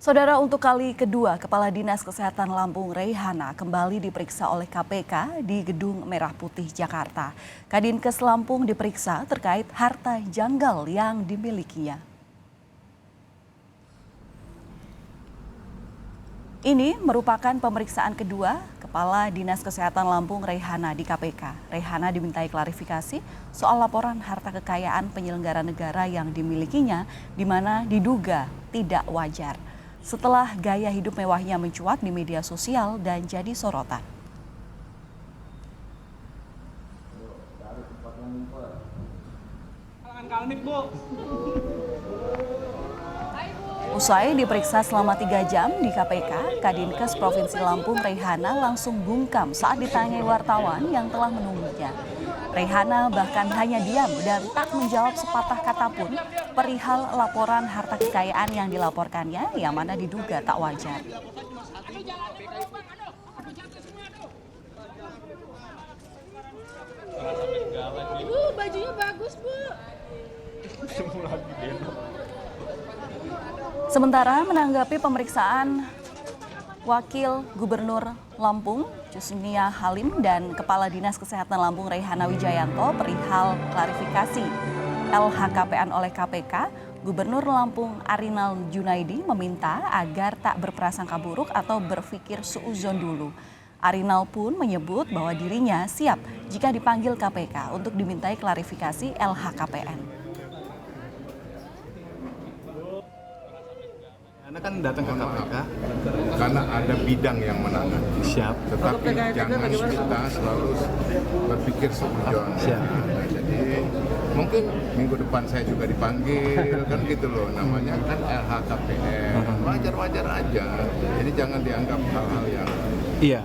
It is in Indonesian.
Saudara, untuk kali kedua, Kepala Dinas Kesehatan Lampung Reihana kembali diperiksa oleh KPK di Gedung Merah Putih, Jakarta. Kadinkes Lampung diperiksa terkait harta janggal yang dimilikinya. Ini merupakan pemeriksaan kedua Kepala Dinas Kesehatan Lampung Reihana di KPK. Reihana dimintai klarifikasi soal laporan harta kekayaan penyelenggara negara yang dimilikinya, di mana diduga tidak wajar. Setelah gaya hidup mewahnya mencuat di media sosial dan jadi sorotan. Usai diperiksa selama 3 jam di KPK, Kadinkes Provinsi Lampung Reihana langsung bungkam saat ditanyai wartawan yang telah menunggunya. Reihana bahkan hanya diam dan tak menjawab sepatah kata pun perihal laporan harta kekayaan yang dilaporkannya yang mana diduga tak wajar. Bu, bajunya bagus, Bu. Sementara menanggapi pemeriksaan Wakil Gubernur Lampung, Jusnia Halim, dan Kepala Dinas Kesehatan Lampung Reihana Wijayanto perihal klarifikasi LHKPN oleh KPK, Gubernur Lampung Arinal Junaidi meminta agar tak berprasangka buruk atau berpikir suudzon dulu. Arinal pun menyebut bahwa dirinya siap jika dipanggil KPK untuk dimintai klarifikasi LHKPN. Anda kan datang ke KPK karena ada bidang yang menangani. Siap. Tetapi jangan kita selalu berpikir seujung. Siap. Nah, jadi mungkin minggu depan saya juga dipanggil kan gitu loh. Namanya kan LHKPN. Wajar-wajar aja. Jadi jangan dianggap hal-hal yang Iya.